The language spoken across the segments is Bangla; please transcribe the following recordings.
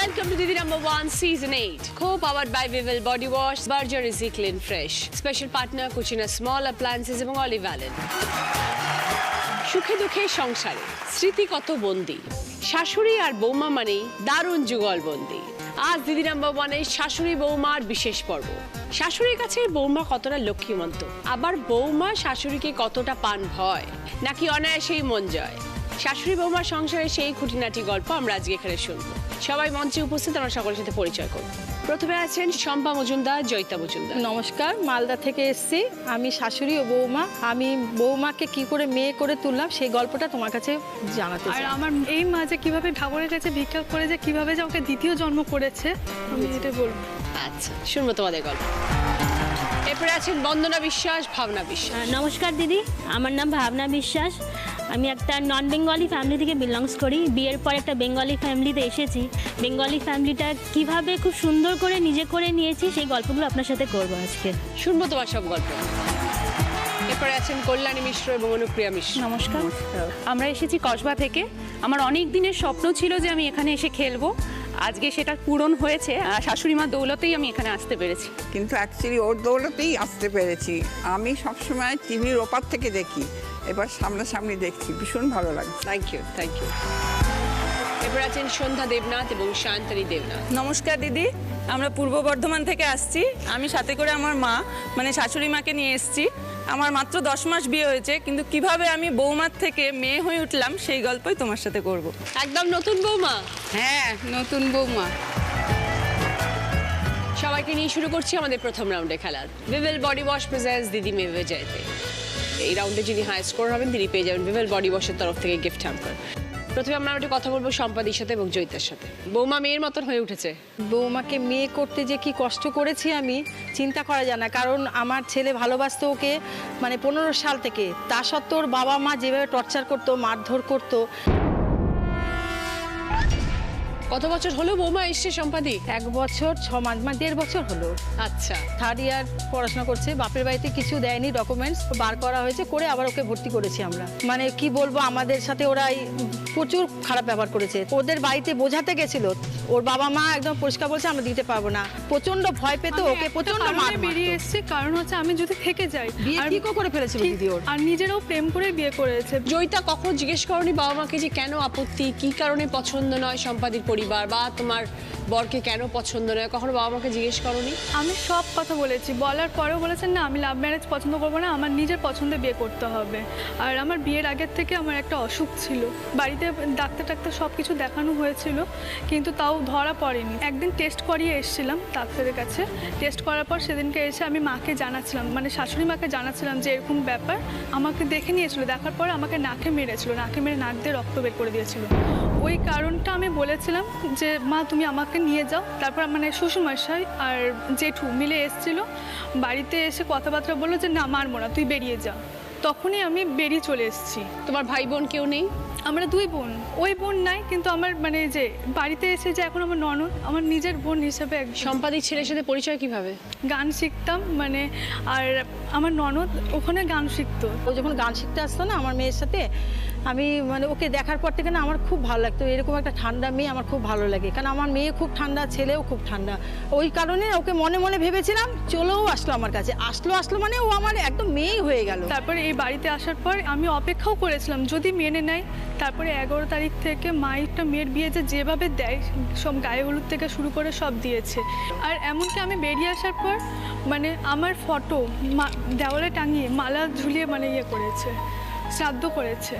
Welcome to Didi number 1 season 8, co-powered by Vival Body Wash, Berger Easy Clean Fresh. Special partner Cucina Small Appliances এবং Olive Allen. সুখে দুঃখে সংসারে স্মৃতি কত বন্দি, শাশুড়ি আর বৌমা মানেই দারুণ যুগলবন্দি। আজ দিদি নাম্বার 1 এর শাশুড়ি বৌমার বিশেষ পর্ব। শাশুড়ির কাছে বৌমা কতটা লক্ষ্মীমন্ত, আবার বৌমা শাশুড়িকে কতটা পান ভয়, নাকি অনায়াসেই মন জয়। শাশুড়ি বৌমার সংসারে সেই খুঁটিনাটি গল্প আমরা আজকে এখানে শুনবো। সবাই মঞ্চে উপস্থিত, আমরা সকলের সাথে পরিচয় করব। প্রথমে আছেন শম্পা মজুমদার, জয়িতা মজুমদার। নমস্কার, মালদা থেকে এসেছি। আমি শাশুড়ি ও বৌমা। আমি বৌমাকে কি করে মেয়ে করে তুললাম সেই গল্পটা তোমার কাছে জানাতে চাই। আর আমার এই মা যে কিভাবে ঠাকুরের কাছে ভিক্ষা করে যে কিভাবে যে ওকে দ্বিতীয় জন্ম করেছে, আমি এটা বলবো। আচ্ছা, শুনবো তোমাদের গল্প। এরপরে আছেন বন্দনা বিশ্বাস, ভাবনা বিশ্বাস। নমস্কার দিদি, আমার নাম ভাবনা বিশ্বাস। আমি একটা নন বেঙ্গলি ফ্যামিলি থেকে বিলংস করি। বিয়ের পর একটা বেঙ্গলি ফ্যামিলিতে এসেছি। বেঙ্গলি ফ্যামিলিটা কিভাবে খুব সুন্দর করে নিজে করে নিয়েছি সেই গল্পগুলো আপনার সাথে করবো আজকে। শুনবো তোমার সব গল্প। এরপরে আছেন কল্যাণী মিশ্র এবং অনুপ্রিয়া মিশ্র। নমস্কার, আমরা এসেছি কসবা থেকে। আমার অনেক দিনের স্বপ্ন ছিল যে আমি এখানে এসে খেলবো, আজকে সেটা পূরণ হয়েছে। শাশুড়ি মা দৌলতেই আমি এখানে আসতে পেরেছি। কিন্তু অ্যাকচুয়ালি ওর দৌলতেই আসতে পেরেছি। আমি সবসময় টিভির ওপার থেকে দেখি, এবার সামনাসামনি দেখছি, ভীষণ ভালো লাগে। Thank you, thank you. এরপরে আছেন সন্ধ্যা দেবনাথ এবং শান্তনী দেবনাথ। নমস্কার দিদি, আমরা পূর্ব বর্ধমান থেকে আসছি। আমি সাথে করে আমার মা মানে শাশুড়ি মাকে নিয়ে এসেছি। আমার মাত্র 10 মাস বিয়ে হয়েছে, কিন্তু কিভাবে আমি বৌমার থেকে মেয়ে হয়ে উঠলাম সেই গল্পই তোমার সাথে করব। একদম নতুন বৌমা। হ্যাঁ, নতুন বৌমা। সবাইকে নিয়ে শুরু করছি আমাদের প্রথম রাউন্ডে খেলা। ভিভেল বডি ওয়াশ প্রেজেন্টস দিদি মেয়ে জয়তে। এই রাউন্ডে যিনি হাই স্কোর হবেন তিনি পেয়ে যাবেন ভিভেল বডি ওয়াশের তরফ থেকে গিফট হ্যাম্পার। প্রথমে আমরা একটু কথা বলবো সম্পাদির সাথে এবং জয়িতার সাথে। বৌমা মেয়ের মতন হয়ে উঠেছে। বৌমাকে মেয়ে করতে যে কি কষ্ট করেছি আমি চিন্তা করা যায় না। কারণ আমার ছেলে ভালোবাসতো ওকে মানে 15 সাল থেকে। তা সত্ত্বেও ওর বাবা মা যেভাবে টর্চার করতো, মারধর করতো। কত বছর হলো বৌমা এসছে সম্পাদি? 1 বছর 6 মাস, মানে 1.5 বছর হলো। আচ্ছা, 3rd ইয়ার পড়াশোনা করছে। বাপের বাড়িতে কিছু দেয়নি, ডকুমেন্টস বার করা হয়েছে, করে আবার ওকে ভর্তি করেছি আমরা। মানে কি বলবো, আমাদের সাথে ওরা প্রচুর খারাপ ব্যবহার করেছে। ওদের বাড়িতে বোঝাতে গেছিল, ওর বাবা মা একদম পরিষ্কার বলছে আমরা দিতে পারবো না। প্রচন্ড ভয় পেত, ওকে প্রচন্ড মার বেরিয়ে এসেছে। কারণ হচ্ছে আমি যদি থেকে যাই, বিয়ে ঠিকও করে ফেলেছিল দিদি ওর। আর নিজেরাও প্রেম করে বিয়ে করেছে। জয়িতা কখনো জিজ্ঞেস করনি বাবা মাকে যে কেন আপত্তি, কি কারণে পছন্দ নয় সম্পাদির পরিবার বা তোমার বরকে কেন পছন্দ নয়? কখনো বাবা মাকে জিজ্ঞেস করনি? আমি সব কথা বলেছি, বলার পরেও বলেছেন না আমি লাভ ম্যারেজ পছন্দ করবো না, আমার নিজের পছন্দে বিয়ে করতে হবে। আর আমার বিয়ের আগের থেকে আমার একটা অসুখ ছিল, বাড়িতে ডাক্তার সব কিছু দেখানো হয়েছিল, কিন্তু তাও ধরা পড়েনি। একদিন টেস্ট করিয়ে এসেছিলাম ডাক্তারের কাছে। টেস্ট করার পর সেদিনকে এসে আমি মাকে জানাচ্ছিলাম, মানে শাশুড়ি মাকে জানাচ্ছিলাম যে এরকম ব্যাপার। আমাকে দেখে নিয়েছিল, দেখার পরে আমাকে নাকে মেরেছিল, নাকে মেরে নাক দিয়ে রক্ত বের করে দিয়েছিল। ওই কারণটা আমি বলেছিলাম যে মা তুমি আমাকে নিয়ে যাও। তারপর মানে শ্বশুরমশাই আর জেঠু মিলে এসেছিল, বাড়িতে এসে কথাবার্তা বললো যে না মারবো না, তুই বেরিয়ে যা। তখনই আমি বেরিয়ে চলে এসেছি। তোমার ভাই বোন কেউ নেই? আমরা 2 বোন। ওই বোন নাই, কিন্তু আমার মানে যে বাড়িতে এসে যে এখন আমার ননদ, আমার নিজের বোন হিসেবে সম্পাদির ছেলের সাথে পরিচয় কিভাবে? গান শিখতাম মানে, আর আমার ননদ ওখানে গান শিখতো। ও যখন গান শিখতে আসতো না আমার মেয়ের সাথে, আমি মানে ওকে দেখার পর থেকে না আমার খুব ভালো লাগতো। এরকম একটা ঠান্ডা মেয়ে আমার খুব ভালো লাগে, কারণ আমার মেয়ে খুব ঠান্ডা, ছেলেও খুব ঠান্ডা। ওই কারণে ওকে মনে মনে ভেবেছিলাম, চলেও আসলো আমার কাছে। আসলো মানে ও আমার একদম মেয়েই হয়ে গেল। তারপরে এই বাড়িতে আসার পর আমি অপেক্ষাও করেছিলাম যদি মেনে নেয়। তারপরে 11 তারিখ থেকে মায়েরটা মেয়ের বিয়ে যেভাবে দেয়, সব গায়ে হলুদ থেকে শুরু করে সব দিয়েছে। আর এমনকি আমি বেরিয়ে আসার পর মানে আমার ফটো দেওয়ালে টাঙিয়ে মালা ঝুলিয়ে মানে ইয়ে করেছে, শ্রাদ্ধ করেছে।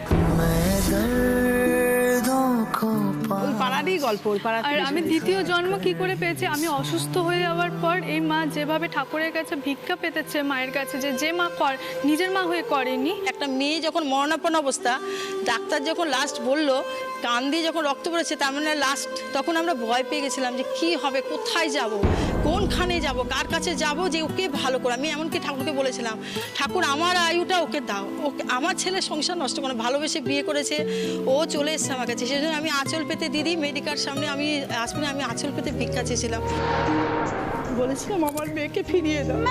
ওই পাড়ারই গল্প, ওই পাড়া। আর আমি দ্বিতীয় জন্ম কি করে পেয়েছি, আমি অসুস্থ হয়ে যাওয়ার পর এই মা যেভাবে ঠাকুরের কাছে ভিক্ষা পেতেছে মায়ের কাছে, যে মা নিজের মা হয়ে করেনি। একটা মেয়ে যখন মরণাপন্ন অবস্থা, ডাক্তার যখন লাস্ট বললো, কান দিয়ে যখন রক্ত পড়েছে, তার মানে লাস্ট, তখন আমরা ভয় পেয়ে গেছিলাম যে কি হবে, কোথায় যাব, কোনখানে যাব, কার কাছে যাব যে ওকে ভালো করে। আমি এমনকি ঠাকুরকে বলেছিলাম, ঠাকুর আমার আয়ুটা ওকে দাও, ওকে, আমার ছেলের সংসার নষ্ট করে, ভালোবেসে বিয়ে করেছে, ও চলে এসছে আমার কাছে। সেই জন্য আমি আঁচল পেতে দিদি মেডিকার সামনে আমি আসলে আমি আঁচল পেতে ভিক্ষা চেয়েছিলাম, বলেছিলাম আমার মেয়েকে ফিরিয়ে দাও।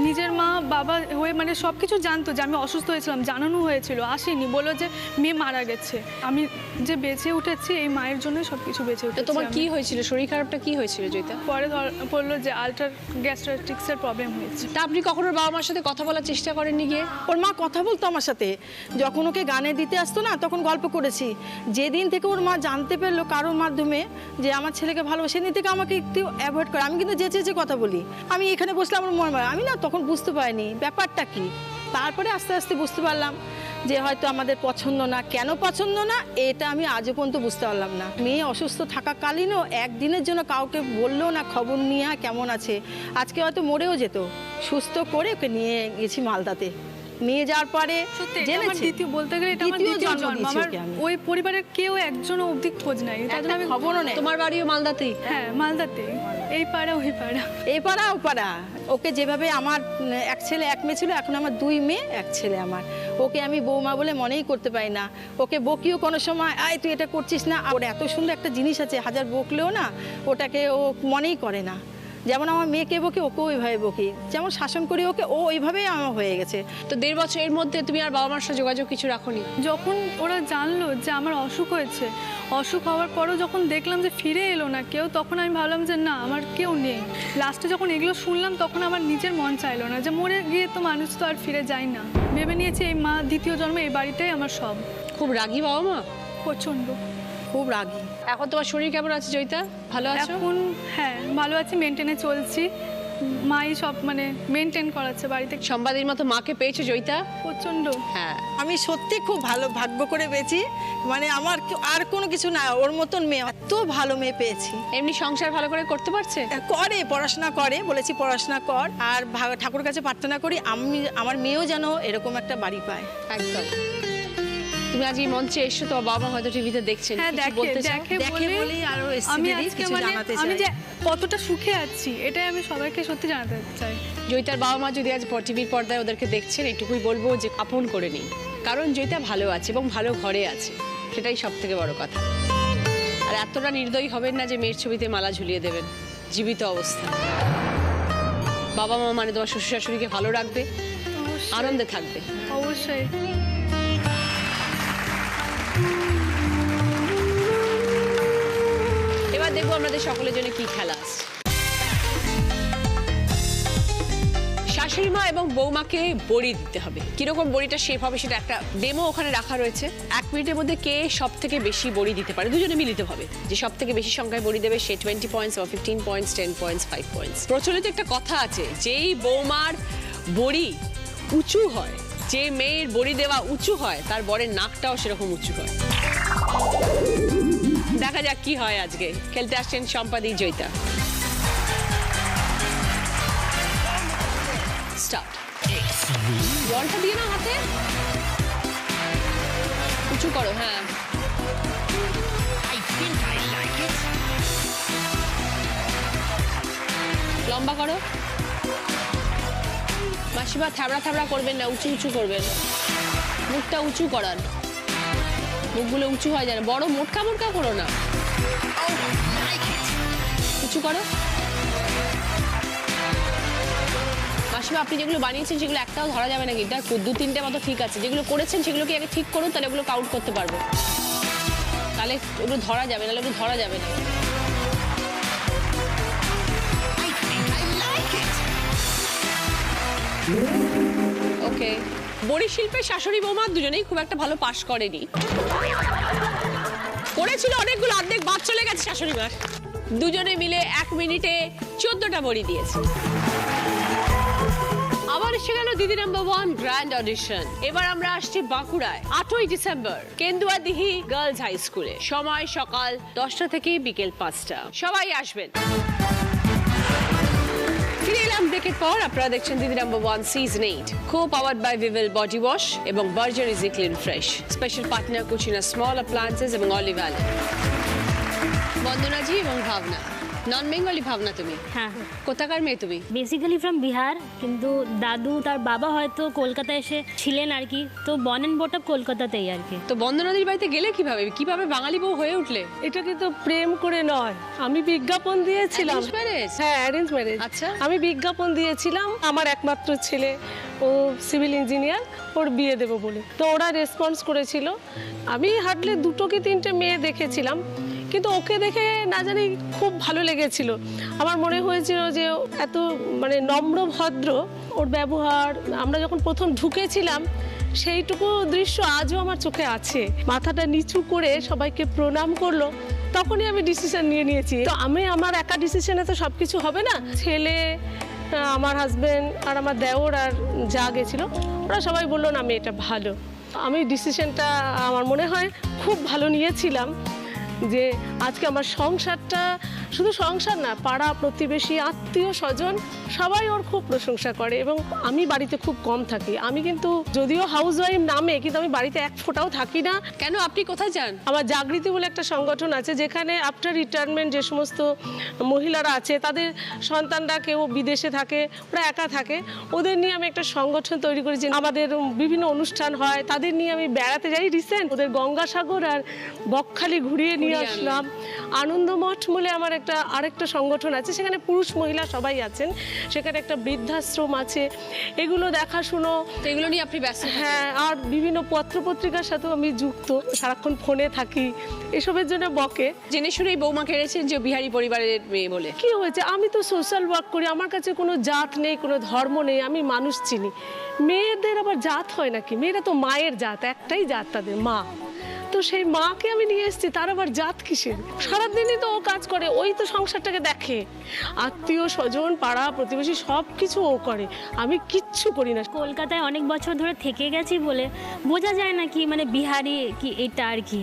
নিজের মা বাবা হয়ে মানে সব কিছু জানতো যে আমি অসুস্থ হয়েছিলাম, জানানো হয়েছিল, আসেনি, বললো যে মেয়ে মারা গেছে। আমি যে বেঁচে উঠেছি এই মায়ের জন্যই সব কিছু বেঁচে তো উঠেছি। তোমার আমি। কি হয়েছিল, শরীর খারাপটা কি হয়েছিল জয়িতা? পরে বললো যে আল্ট্রা গ্যাস্ট্রাইটিক্সের প্রবলেম হয়েছে। তা আপনি কখনো বাবা মার সাথে কথা বলার চেষ্টা করেননি গিয়ে? ওর মা কথা বলতো আমার সাথে, যখন ওকে গানে দিতে আসতো না তখন গল্প করেছি। যেদিন থেকে ওর মা জানতে পারলো কারোর মাধ্যমে যে আমার ছেলেকে ভালোবাসে, সেদিন থেকে আমাকে একটু অ্যাভয়েড করে। আমি কিন্তু যেচে কথা বলি, আমি এখানে বসলে আমার মনে হয়, আমি না তখন বুঝতে পারিনি ব্যাপারটা কি। তারপরে আস্তে আস্তে বুঝতে পারলাম যে হয়তো আমাদের পছন্দ না। কেন পছন্দ না এটা আমি আজও পর্যন্ত বুঝতে পারলাম না। মেয়ে অসুস্থ থাকাকালীনও একদিনের জন্য কাউকে বললো না খবর নিয়ে কেমন আছে। আজকে হয়তো মরেও যেত, সুস্থ করে ওকে নিয়ে গেছি মালদাতে। নিয়ে যাওয়ার পরে জেনেছি বলতে গেলে এটা আমার দ্বিতীয় দ্বিতীয় জন্ম জন্ম। দিয়েছি আমার ওকে আমি। ওই পরিবারের কেউ একজনও অবধি খোঁজ নাই, তার জন্য আমি খবরও নেই। তোমার বাড়িও মালদাতেই? হ্যাঁ, মালদাতে, এই পাড়া ওই পাড়া। এই পাড়া ও পাড়া। ওকে যেভাবে আমার এক ছেলে এক মেয়ে ছিল, এখন আমার 2 মেয়ে 1 ছেলে আমার। ওকে আমি বৌমা বলে মনেই করতে পারি না। ওকে বকিও কোনো সময়, আয় তুই এটা করছিস না। ওর এত সুন্দর একটা জিনিস আছে, হাজার বকলেও না ওটাকে ও মনেই করে না। যেমন আমার মেয়েকে বকি, ওকেও ওইভাবে বকি, যেমন শাসন করি ওকে, ও ওইভাবেই আমার হয়ে গেছে। তো 1.5 বছরের মধ্যে তুমি আর বাবা মার সাথে যোগাযোগ কিছু রাখোনি? যখন ওরা জানলো যে আমার অসুখ হয়েছে, অসুখ হওয়ার পরও যখন দেখলাম যে ফিরে এলো না কেউ, তখন আমি ভাবলাম যে না, আমার কেউ নেই। লাস্টে যখন এগুলো শুনলাম তখন আমার নিজের মন চাইলো না, যে মরে গিয়ে তো মানুষ তো আর ফিরে যায় না। ভেবে নিয়েছি এই মা দ্বিতীয় জন্মে এই বাড়িটাই আমার সব। খুব রাগী বাবা মা? প্রচণ্ড, খুব রাগী। এখন তোমার শরীর কেমন আছে জয়িতা? ভালো আছো? এখন হ্যাঁ ভালো আছি, মেনটেনে চলছি। মাই সব মানে মেনটেন করাচ্ছে বাড়িতে। সম্বাদের মতো মাকে পেয়েছো জয়িতা? প্রচণ্ড। হ্যাঁ। আমি সত্যি খুব ভালো ভাগ্য করে পেয়েছি। মানে আমার আর কোনো কিছু না, ওর মতন মেয়ে, এত ভালো মেয়ে পেয়েছি। এমনি সংসার ভালো করে করতে পারছে? করে, পড়াশোনা করে, বলেছি পড়াশোনা কর, আর ঠাকুর কাছে প্রার্থনা করি আমার মেয়েও যেন এরকম একটা বাড়ি পায়। একদম। তুমি আজ এই মঞ্চে এসছো, তোমার বাবা হয়তো টিভিতে দেখছেন, হ্যাঁ, কিছু বলতে চাও? দেখে বলেই আরো আমি এসছি, আজকে কিছু মানে জানাতে আমি চাই। যে কতটা সুখে আছি এটাই আমি সবাইকে সত্যি জানাতে চাই। জয়িতার বাবা মা যদি আজ টিভির পর্দায় ওদেরকে দেখছেন, এটুকুই বলবো যে আপন করে নিন, কারণ জয়িতা ভালো আছে এবং ভালো ঘরে আছে, সেটাই সব থেকে বড় কথা। আর এতটা নির্দয়ী হবেন না যে মেয়ের ছবিতে মালা ঝুলিয়ে দেবেন জীবিত অবস্থা। বাবা মা মানে তোমার শ্বশুর শাশুড়িকে ভালো রাখবে, অবশ্যই, আনন্দে থাকবে। অবশ্যই। এবার দেখবো আমাদের সকলের জন্য কি খেলা আছে। শাশুড়ি মা এবং বৌমাকে বড়ি দিতে হবে। কিরকম বড়িটা শেপ হবে সেটা একটা ডেমো ওখানে রাখা রয়েছে। 1 মিনিটের মধ্যে কে সব থেকে বেশি বড়ি দিতে পারে, দুজনে মিলিতে হবে। যে সব থেকে বেশি সংখ্যায় বড়ি দেবে সে 20 পয়েন্টস বা 15 পয়েন্টস, 10 পয়েন্টস, 5 পয়েন্টস। প্রচলিত একটা কথা আছে, যেই বৌমার বড়ি উঁচু হয়, যে মেয়ের বড়ি দেওয়া উঁচু হয়, তার বরের নাকটাও সেরকম উঁচু হয়। দেখা যাক কি হয় আজকে। খেলতে আসছেন সম্পাদি, জয়িতা। স্টার্ট। জলটা দিয়ে না হাতে, উঁচু করো। হ্যাঁ, লম্বা করো। মাসিমা থাবড়া থাবড়া করবেন না, উঁচু উঁচু করবেন। মুখটা উঁচু করান, মুখগুলো উঁচু হয় যেন। বড় মোটকা মোটকা করো না, উঁচু করো। মাসিমা আপনি যেগুলো বানিয়েছেন সেগুলো একটাও ধরা যাবে না, কিন্তু 2-3টে মতো ঠিক আছে। যেগুলো করেছেন সেগুলোকে আগে ঠিক করুন, তাহলে ওগুলো কাউন্ট করতে পারবো। তাহলে ওগুলো ধরা যাবে, নাহলে ওগুলো ধরা যাবে না। ওকে। বড়ি শিল্পে শাশুড়ি বৌমা দুজনেই খুব একটা ভালো পাস করেনি। করেছিল অনেকগুলো, অর্ধেক বাদ চলে গেছে শাশুড়ি মার। দুজনে মিলে 1 মিনিটে 14টা বড়ি দিয়েছে। আবার এসে গেল দিদি নাম্বার 1 গ্র্যান্ড অডিশন। এবার আমরা আসছি বাঁকুড়ায় 8ই ডিসেম্বর কেন্দুয়াদিহি গার্লস হাই স্কুলে। সময় সকাল 10টা থেকে বিকেল 5টা। সবাই আসবেন। ফিরে এলাম ব্রেকের পর। আপনারা দেখছেন দিদি number 1 season 8, co powered by Vivel body wash এবং Berger easy clean fresh. Special partner Cucina small appliances এবং অলিভ অয়েল। বন্দনাজি এবং ভাবনা। নন বেঙ্গলি ভাবনা তুমি? হ্যাঁ, কোথাকার মেয়ে তুমি? বেসিক্যালি ফ্রম বিহার, কিন্তু দাদু তার বাবা হয়তো কলকাতায় এসে ছিলেন আর কি, তো বর্ন অ্যান্ড ব্রট আপ কলকাতাতেই আর কি। তো বন্দনাদির বাড়িতে গেলে কিভাবে বাঙালি বউ হয়ে উঠলে? এটা কিন্তু প্রেম করে নয়, আমি বিজ্ঞাপন দিয়েছিলাম। Arranged marriage? হ্যাঁ, অ্যারেঞ্জ ম্যারেজ। আচ্ছা। আমি বিজ্ঞাপন দিয়েছিলাম, আমার একমাত্র ছেলে, ও সিভিল ইঞ্জিনিয়ার, ওর বিয়ে দেবো বলে। তো ওরা রেসপন্স করেছিল। আমি হার্ডলি 2 কি 3টে মেয়ে দেখেছিলাম, কিন্তু ওকে দেখে না জানি খুব ভালো লেগেছিল। আমার মনে হয়েছিল যে এত মানে নম্র ভদ্র ওর ব্যবহার। আমরা যখন প্রথম ঢুকেছিলাম সেইটুকু দৃশ্য আজও আমার চোখে আছে। মাথাটা নিচু করে সবাইকে প্রণাম করলো, তখনই আমি ডিসিশন নিয়েছি। তো আমি আমার একা ডিসিশনে তো সব কিছু হবে না। ছেলে, আমার হাজবেন্ড আর আমার দেওর আর যা গেছিল, ওরা সবাই বললো না মেয়েটা ভালো। আমি ডিসিশনটা আমার মনে হয় খুব ভালো নিয়েছিলাম, যে আজকে আমার সংসারটা, শুধু সংসার না, পাড়া প্রতিবেশী আত্মীয় স্বজন সবাই ওর খুব প্রশংসা করে। এবং আমি বাড়িতে খুব কম থাকি। আমি কিন্তু যদিও হাউস ওয়াইফ নামে, কিন্তু আমি বাড়িতে এক ফোঁটাও থাকি না। কেন, আপনি কোথায় যান? আমার জাগৃতি বলে একটা সংগঠন আছে, যেখানে আফটার রিটায়ারমেন্ট যে সমস্ত মহিলারা আছে, তাদের সন্তানরা কেউ বিদেশে থাকে, ওরা একা থাকে, ওদের নিয়ে আমি একটা সংগঠন তৈরি করেছি। আমাদের বিভিন্ন অনুষ্ঠান হয়, তাদের নিয়ে আমি বেড়াতে যাই। রিসেন্ট ওদের গঙ্গাসাগর আর বকখালি ঘুরিয়ে নিয়ে আসলাম। আনন্দমঠ বলে আমার আরেকটা সংগঠন আছে, সেখানে পুরুষ মহিলা সবাই আছেন। সেখানে একটা বৃদ্ধাশ্রম আছে, এগুলো দেখাশুনো। তো এগুলো নিয়ে আপনি ব্যস্ত? হ্যাঁ, আর বিভিন্ন পত্রপত্রিকার সাথেও আমি যুক্ত, সারাক্ষণ ফোনে থাকি, এসবের জন্য বকে। জেনে শুনেই বৌমা কেড়েছেন যে বিহারি পরিবারের মেয়ে বলে? কি হয়েছে, আমি তো সোশ্যাল ওয়ার্ক করি, আমার কাছে কোনো জাত নেই, কোনো ধর্ম নেই, আমি মানুষ চিনি। মেয়েদের আবার জাত হয় নাকি? মেয়েরা তো মায়ের জাত, একটাই জাত তাদের, মা। তো সেই মাকে আমি নিয়ে এসেছি, তার আবার জাত কিসের? সারাদিনই তো ও কাজ করে, ওই তো সংসারটাকে দেখে, আত্মীয় স্বজন পাড়া প্রতিবেশী সব কিছু ও করে, আমি কিচ্ছু করি না। কলকাতায় অনেক বছর ধরে থেকে গেছি বলে বোঝা যায় না কি মানে বিহারি কি এটা আর কি।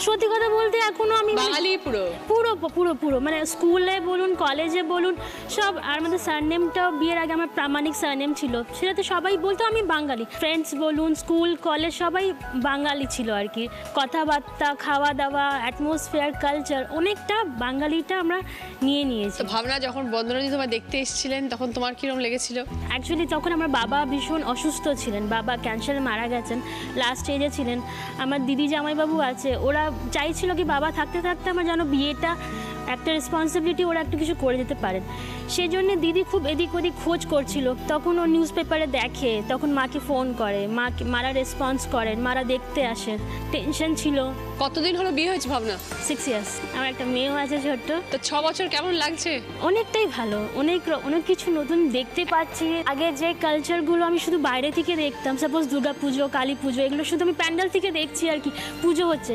সত্যি কথা বলতে এখনো আমি বাঙালি পুরো পুরো পুরো পুরো মানে স্কুলে বলুন, কলেজে বলুন, সব। আর আমাদের সারনেমটাও বিয়ের আগে আমার প্রামাণিক সারনেম ছিল, সেটাতে সবাই বলতো আমি বাঙালি। ফ্রেন্ডস বলুন, স্কুল কলেজ সবাই বাঙালি ছিল আর কি। কথাবার্তা, খাওয়া দাওয়া, অ্যাটমসফিয়ার, কালচার অনেকটা বাঙালিটা আমরা নিয়ে নিয়েছি। তো ভাবনা, যখন বন্দনাদি তোমায় দেখতে এসেছিলেন তখন তোমার কিরকম লেগেছিল? অ্যাকচুয়ালি তখন আমার বাবা ভীষণ অসুস্থ ছিলেন, বাবা ক্যান্সারে মারা গেছেন, লাস্ট স্টেজে ছিলেন। আমার দিদি জামাইবাবু আছে, ওরা চাইছিল কি বাবা থাকতে থাকতে আমার যেন বিয়েটা একটা রেসপন্সিবিলিটি ওরা একটা কিছু করে দিতে পারেন। সেই জন্য দিদি খুব এদিক ওদিক খোঁজ করছিল। তখন ও নিউজ পেপারে দেখে, তখন মাকে ফোন করে, মারা রেসপন্স করেন, মারা দেখতে আসেন। টেনশন ছিল। কতদিন হলো বিয়ে হয়েছে ভাবনা? 6 ইয়ার্স। আমার একটা মেয়েও আছে ছোট্ট। তো 6 বছর কেমন লাগছে? অনেকটাই ভালো, অনেক কিছু নতুন দেখতে পাচ্ছি। আগে যে কালচারগুলো আমি শুধু বাইরে থেকে দেখতাম, সাপোজ দুর্গা পুজো, কালী পুজো, এগুলো শুধু আমি প্যান্ডেল থেকে দেখছি আর কি, পুজো হচ্ছে।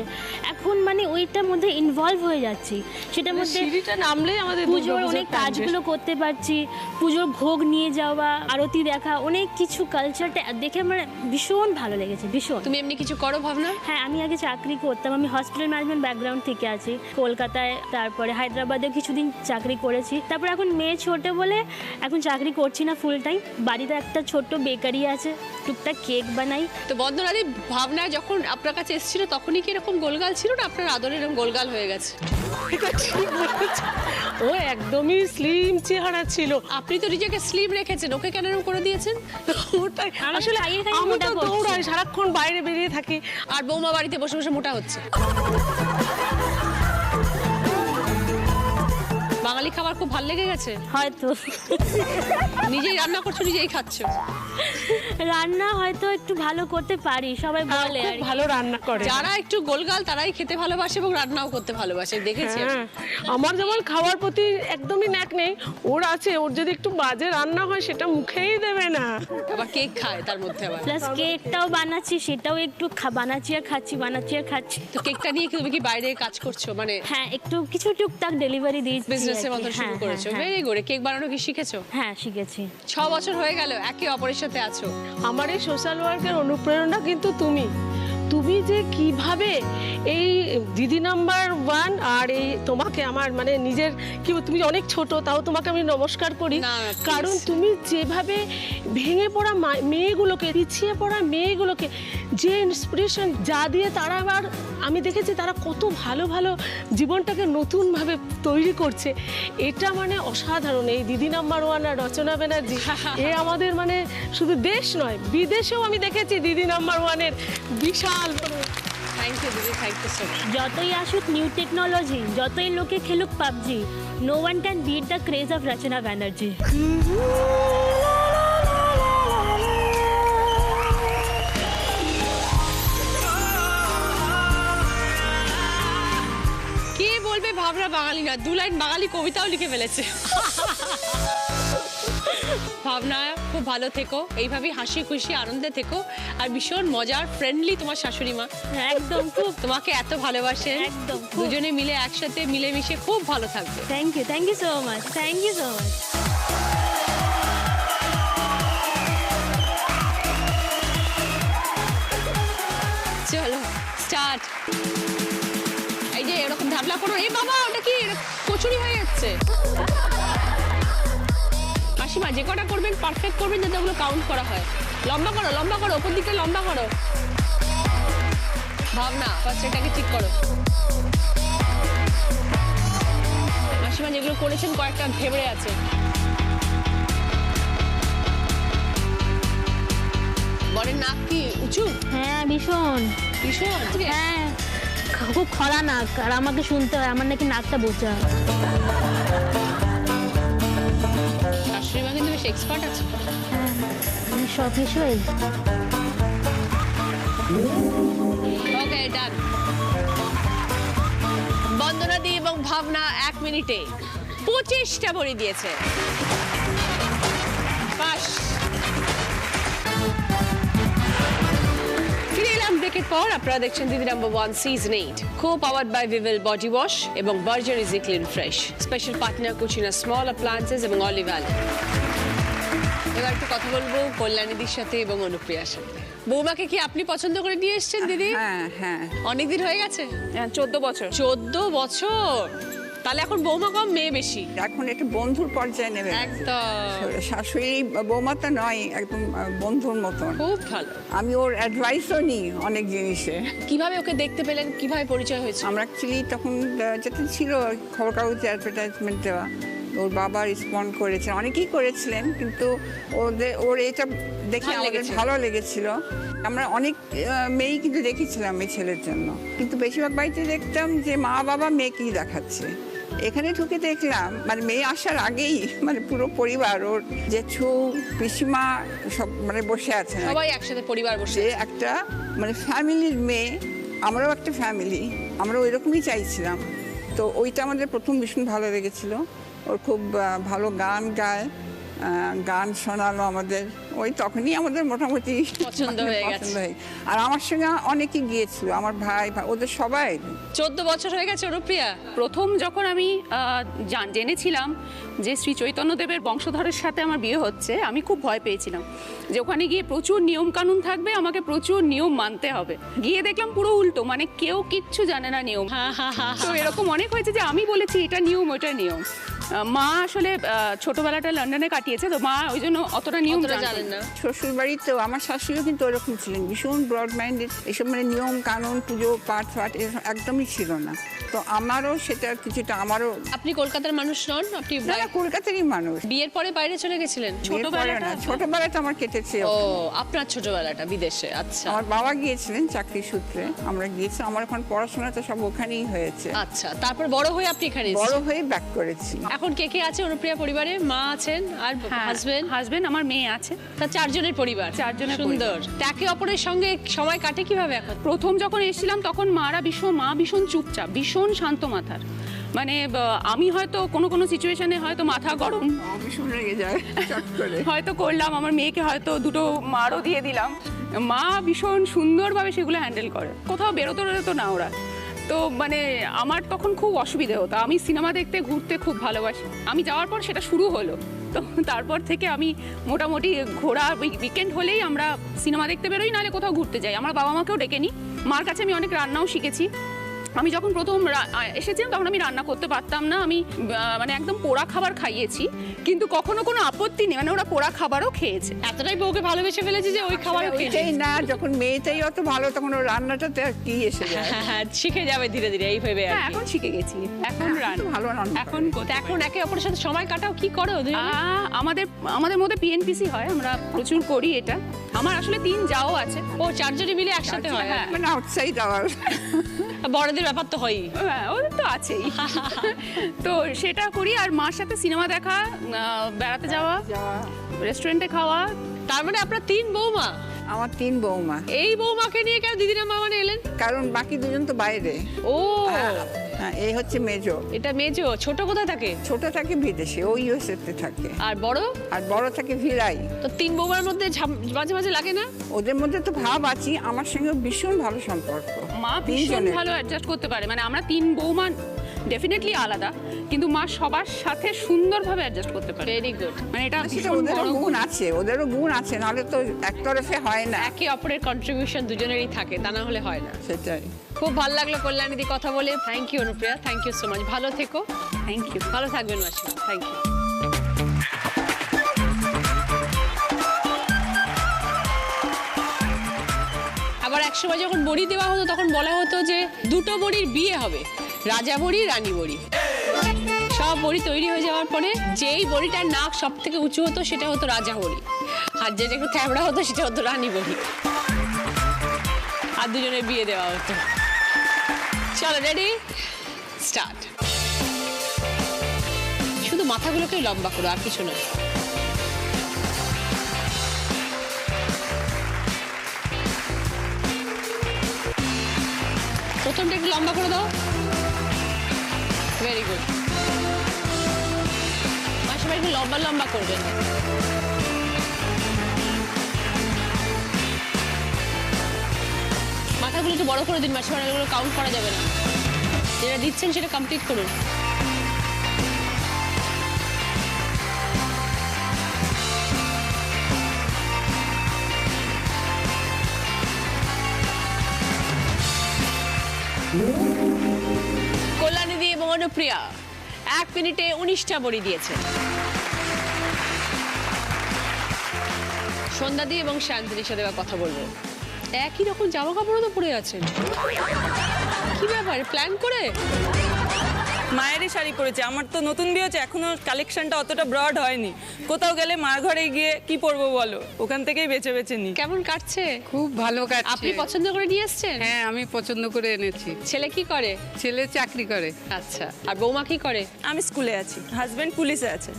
এখন মানে ওইটার মধ্যে ইনভলভ হয়ে যাচ্ছি, সেটার মধ্যে সিঁড়িটা নামলেই আমাদের পুজোর অনেক কাজগুলো করতে পারছি, পুজোর ভোগ নিয়ে যাওয়া, আরতি দেখা, অনেক কিছু কালচারটা দেখে আমার ভীষণ ভালো লেগেছে, ভীষণ। তুমি এমনি কিছু করো ভাবনা? হ্যাঁ, আমি আগে চাকরি করতাম, আমি হসপিটাল ম্যানেজমেন্ট ব্যাকগ্রাউন্ড থেকে আছি। কলকাতায়, তারপরে হায়দ্রাবাদে কিছুদিন চাকরি করেছি। তারপর এখন মেয়ে ছোট বলে এখন চাকরি করছি না ফুল টাইম। বাড়িতে একটা ছোট্ট বেকারি আছে, টুকটাক কেক বানাই। তো বন্দনাদি, ভাবনা যখন আপনার কাছে এসেছিল তখনই কি এরকম গোলগাল ছিল, না আপনার আদরে এরকম গোলগাল হয়ে গেছে? ও একদমই স্লিম চেহারা ছিল। আপনি তো নিজেকে স্লিম রেখেছেন, ওকে কেন এরকম করে দিয়েছেন? ওটাই আমি আসলে খাইয়ে খাইয়ে আমি মোটা তো করছি। দৌড়াই, সারাক্ষণ বাইরে বেরিয়ে থাকি। আর বৌমা বাড়িতে বসে বসে মোটা হচ্ছে। বাঙালি খাবার খুব ভালো লেগে গেছে হয়তো। নিজেই রান্না করছো, নিজেই খাচ্ছ? রান্না হয়তো একটু ভালো করতে পারি, সবাই বলে খুব আর কি। ভালো রান্না করে। যারা একটু গোলগাল তারাই খেতে ভালোবাসে এবং রান্নাও করতে ভালোবাসে, দেখেছি আমি। হ্যাঁ, আমার যেমন খাওয়ার প্রতি একদমই ন্যাক নেই, ওর আছে। ওর যদি একটু বাজে রান্না হয় সেটা মুখেই দেবে না। আবার কেক খায় তার মধ্যে আবার। প্লাস কেকটাও বানাচ্ছি, সেটাও একটু বানাচ্ছি আর খাচ্ছি। তো কেকটা নিয়ে তুমি কি বাইরে কাজ করছো, মানে হ্যাঁ, একটু কিছু টুকটাক ডেলিভারি দিয়েছি। বিজনেসের মতো শুরু করেছো? Very good. কেক বানানো কি শিখেছো? হ্যাঁ, শিখেছি। 6 বছর হয়ে গেল একে অপরের সাথে আছো। আমার এই সোশ্যাল ওয়ার্কের অনুপ্রেরণা কিন্তু তুমি তুমি যে কিভাবে এই দিদি নাম্বার 1 আর এই তোমাকে আমার মানে নিজের কি তুমি অনেক ছোট, তাও তোমাকে আমি নমস্কার করি, না, please। কারণ তুমি যেভাবে ভেঙে পড়া মেয়েগুলোকে, পিছিয়ে পড়া মেয়েগুলোকে যে ইন্সপিরেশন যা দিয়ে তারা আবার আমি দেখেছি তারা কত ভালো ভালো জীবনটাকে নতুনভাবে তৈরি করছে, এটা মানে অসাধারণ। এই দিদি নাম্বার 1 আর রচনা ব্যানার্জি এ আমাদের মানে শুধু দেশ নয় বিদেশেও আমি দেখেছি দিদি নাম্বার 1-এর বিশাল বড়। থ্যাংক ইউ দিদি, থ্যাংক ইউ সো মাচ। যতই আসুক নিউ টেকনোলজি, যতই লোকে খেলুক PUBG, no one can beat the craze of Rachana Banerjee. কে বলবে ভাবনা বাঙালি না, 2 লাইন বাঙালি কবিতাও লিখে ফেলেছে। ভাবনা খুব ভালো থেকো, এইভাবেই হাসি খুশি আনন্দে থেকো, আর ভীষণ মজার ফ্রেন্ডলি তোমার শাশুড়ি মা, একদম খুব। তোমাকে এত ভালোবাসেন, একদম, খুব। দুজনে মিলে একসাথে মিলেমিশে খুব ভালো থাকবে। Thank you so much, thank you so much. চলো স্টার্ট। এই যে এরকম ঢাবলা করো, এই বাবা ওটা কি কচুরি হয়ে যাচ্ছে। মাসিমা যে কটা করবেন পারফেক্ট করবেন যাতে ওগুলো কাউন্ট করা হয়। লম্বা করো, লম্বা করো, ওপর দিকটা লম্বা করো। ভাবনা ফার্স্ট এটাকে ঠিক করো। মাসিমা যেগুলো করেছেন কয়েকটা ঘেবড়ে আছে। বরের নাক কি উঁচু? হ্যাঁ ভীষণ ভীষণ। হ্যাঁ, খুব খরা নাক, আর আমাকে শুনতে হয় আমার নাকি নাকটা বোঝা। শাশুড়ি মা কিন্তু বেশ এক্সপার্ট আছে। আমি সব কিছুই। ওকে ডান। বন্দনা দি এবং ভাবনা 1 মিনিটে 25টা বড়ি দিয়েছে। পাস। ফিরে এলাম ব্রেকের পর। আপনারা দেখছেন দিদি number 1 season 8, co powered by Vivel body wash এবং Berger easy clean fresh. Special partner Cucina small appliances এবং অলিভ অয়েল। এবার একটু কথা বলবো কল্যাণীদির সাথে এবং অনুপ্রিয়ার সাথে। বৌমাকে কি আপনি পছন্দ করে নিয়ে এসেছেন দিদি? হ্যাঁ হ্যাঁ, অনেকদিন হয়ে গেছে? 14 বছর। 14 বছর। তাহলে এখন বৌমা কম মেয়ে বেশি? এখন একটা বন্ধুর পর্যায়ে নেবে। একদম শাশুড়ি বৌমা তো নয়, একদম বন্ধুর মতন। খুব ভালো। আমি ওর অ্যাডভাইসও নিই অনেক জিনিসে। কিভাবে ওকে দেখতে পেলেন, কিভাবে পরিচয় হয়েছে? আমরা অ্যাকচুয়ালি তখন যেটা ছিল খবর কাগজে অ্যাডভার্টাইজমেন্ট দেওয়া, ওর বাবা রেসপন্ড করেছেন, অনেকেই করেছিলেন, কিন্তু ওর এটা দেখে ভালো আমাদের লেগেছে। ভালো লেগেছিল। আমরা অনেক মেয়েই কিন্তু দেখেছিলাম এই ছেলের জন্য, কিন্তু বেশিরভাগ বাড়িতে দেখতাম যে মা বাবা মেয়েকেই দেখাচ্ছে। এখানে ঢুকে দেখলাম মানে মেয়ে আসার আগেই মানে পুরো পরিবার, ওর জেঠু পিসিমা সব মানে বসে আছেন, সবাই একসাথে পরিবার বসে। যে একটা মানে ফ্যামিলির মেয়ে, আমরাও একটা ফ্যামিলি, আমরা ওই রকমই চাইছিলাম। তো ওইটা আমাদের প্রথম ভীষণ ভালো লেগেছিল। ওর খুব ভালো গান গায়, গান শোনালো আমাদের, ওই তখনই আমাদের মোটামুটি পছন্দ হয়ে গেছে। পছন্দ হয়ে। আর আমার সঙ্গে অনেকেই গিয়েছিল, আমার ভাই ওদের সবাই। 14 বছর হয়ে গেছে অনুপ্রিয়া। প্রথম যখন আমি জেনেছিলাম যে শ্রী চৈতন্যদেবের বংশধরের সাথে আমার বিয়ে হচ্ছে, আমি খুব ভয় পেয়েছিলাম যে ওখানে গিয়ে প্রচুর নিয়ম কানুন থাকবে, আমাকে প্রচুর নিয়ম মানতে হবে। গিয়ে দেখলাম পুরো উল্টো, মানে কেউ কিচ্ছু জানে না নিয়ম। তো এরকম অনেক হয়েছে যে আমি বলেছি এটা নিয়ম ওটা নিয়ম। মা আসলে ছোটবেলাটা লন্ডনে কাটিয়েছে, তো মা ওই জন্য অতটা নিয়ম জানেন না। শ্বশুর বাড়িতেও আমার শাশুড়িও কিন্তু ওরকম ছিলেন, ভীষণ ব্রড মাইন্ডেড, এসব মানে নিয়ম কানুন পুজো পাঠ ফাট এসব একদমই ছিল না। তো আমারও সেটা কিছুটা, আমারও। আপনি কলকাতার মানুষ নন? আপনি না, কলকাতারই মানুষ। বিয়ের পরে বাইরে চলে গেছিলেন? ছোটবেলাটা আমার কেটেছে। ও, আপনার ছোটবেলাটা বিদেশে। আচ্ছা আমার বাবা গিয়েছিলেন চাকরি সূত্রে, আমরা গিয়েছি। আমার এখন পড়াশোনা তো সব ওখানেই হয়েছে। আচ্ছা, তারপর বড় হয়ে আপনি এখানে বড় হয়ে ব্যাক করেছি। এখন কে কে আছে অনুপ্রিয়া পরিবারে? মা আছেন আর হাজবেন্ড, আমার মেয়ে আছে। তা 4 জনের পরিবার। 4 জনের সুন্দর। একে অপরের সঙ্গে সময় কাটে কিভাবে এখন? প্রথম যখন এসেছিলাম তখন মা ভীষণ চুপচাপ, ভীষণ শান্ত মাথার। মানে আমি হয়তো কোনো সিচুয়েশনে হয়তো মাথা গরম ভীষণ রেগে যায় চট করে হয়তো করলাম, আমার মেয়েকে হয়তো দুটো মারও দিয়ে দিলাম, মা ভীষণ সুন্দরভাবে সেগুলো হ্যান্ডেল করে। কোথাও বেরোতো না ওরা। তো মানে আমার তখন খুব অসুবিধে হতো। আমি সিনেমা দেখতে ঘুরতে খুব ভালোবাসি। আমি যাওয়ার পর সেটা শুরু হলো, তো তারপর থেকে আমি মোটামুটি ঘোরা উইকেন্ড হলেই আমরা সিনেমা দেখতে বেরোই, নাহলে কোথাও ঘুরতে যাই। আমার বাবা মাকেও ডেকে নিই, মার কাছে আমি অনেক রান্নাও শিখেছি। আমি যখন প্রথম এসেছিলাম তখন আমি রান্না করতে পারতাম না, আমি মানে একদম পোড়া খাবার খাইয়েছি, কিন্তু কখনো কোনো আপত্তি নেই, মানে ওরা পোড়া খাবারও খেয়েছে। এতটাই বউকে ভালোবেসে ফেলেছে যে ওই খাবারও খেয়েছে। ওইটাই না, যখন মেয়েটাই অত ভালো তখন ওর রান্নাটাতে আর কি এসে যায়। হ্যাঁ, শিখে যাবে ধীরে ধীরে এই ভেবে। হ্যাঁ, এখন শিখে গেছি, এখন তো ভালো রান্না এখন এখন একে অপরের সাথে সময় কাটাও, কি করো দুজনে? আমাদের মধ্যে পিএনপিসি হয়, আমরা প্রচুর করি এটা। আমার আসলে 3 যাও আছে। ও, 4 জনে মিলে একসাথে হয়? হ্যাঁ, মানে আউটসাইড আওয়ার বড়দের ব্যাপার তো হয়ই। হ্যাঁ, ওদের তো আছেই। তো সেটা করি, আর মার সাথে সিনেমা দেখা, বেড়াতে যাওয়া, রেস্টুরেন্টে খাওয়া। তার মানে আপনার 3 বৌমা? আমার 3 বৌমা। এই বৌমাকে নিয়ে কেন দিদিরা মামা এলেন? কারণ বাকি দুজন তো বাইরে। ও, হ্যাঁ, এই হচ্ছে মেজো। এটা মেজো। ছোট কোথায় থাকে? ছোট থাকে বিদেশে, ও ইউএসএ তে থাকে। আর বড়? আর বড় থাকে ভিলাই। তো 3 বৌমার মধ্যে মাঝে মাঝে লাগে না? ওদের মধ্যে তো ভাব আছে, আমার সঙ্গে ভীষণ ভালো সম্পর্ক। মা ভীষণ ভালো অ্যাডজাস্ট করতে পারে, মানে আমরা 3 বৌমা ডেফিনেটলি আলাদা, কিন্তু মা সবার সাথে সুন্দরভাবে অ্যাডজাস্ট করতে পারে। Very good. মানে এটা সেটা ভীষণ ওদেরও বড় গুণ আছে, ওদেরও গুণ আছে, নাহলে তো একতরফে হয় না। একে অপরের কন্ট্রিবিউশন দুজনেরই থাকে, তা না হলে হয় না। সেটাই। খুব ভালো লাগলো কল্যাণীদি কথা বলে। Thank you Anupriya, thank you so much. ভালো থেকো। Thank you. ভালো থাকবেন মাসিমা, থ্যাংক ইউ। আবার একসময় যখন বড়ি দেওয়া হতো তখন বলা হতো যে 2টো বড়ির বিয়ে হবে, রাজা বড়ি, রানী বড়ি। সব বড়ি তৈরি হয়ে যাওয়ার পরে যেই বড়িটার নাক সব থেকে উঁচু হতো সেটা হতো রাজা বড়ি, আর যেটা একটু থ্যাবড়া হতো সেটা হতো রানী বড়ি। আর দুজনের বিয়ে দেওয়া হতো। চলো, রেডি, স্টার্ট। শুধু মাথাগুলোকে লম্বা করো, আর কিছু নয়। প্রথমটা একটু লম্বা করে দাও। Very good. মাসিমা একটু লম্বা লম্বা করবেন। মাথাগুলো একটু বড় করে দিন মাসিমা, এগুলো কাউন্ট করা যাবে না। যেটা দিচ্ছেন সেটা কমপ্লিট করুন। কল্যাণীদি এবং অনুপ্রিয়া 1 মিনিটে 19টা বড়ি দিয়েছে। সন্ধ্যাদি এবং শান্তির সাথে কথা বলবো। একই রকম জামা কাপড়ও তো পরে আছেন, কি ব্যাপার? প্ল্যান করে? মায়েরই শাড়ি পরেছে, আমার তো নতুন বিয়ে হচ্ছে, এখনো কালেকশনটা অতটা ব্রড হয়নি। কোথাও গেলে মার ঘরে গিয়ে কি পরবো বলো, ওখান থেকেই বেছে বেছে নিই। কেমন কাটছে? খুব ভালো কাটছে। আপনি পছন্দ করে নিয়ে এসেছেন? হ্যাঁ, আমি পছন্দ করে এনেছি। ছেলে কি করে? ছেলে চাকরি করে। আচ্ছা, আর বৌমা কি করে? আমি স্কুলে আছি, হাজব্যান্ড পুলিশে আছে,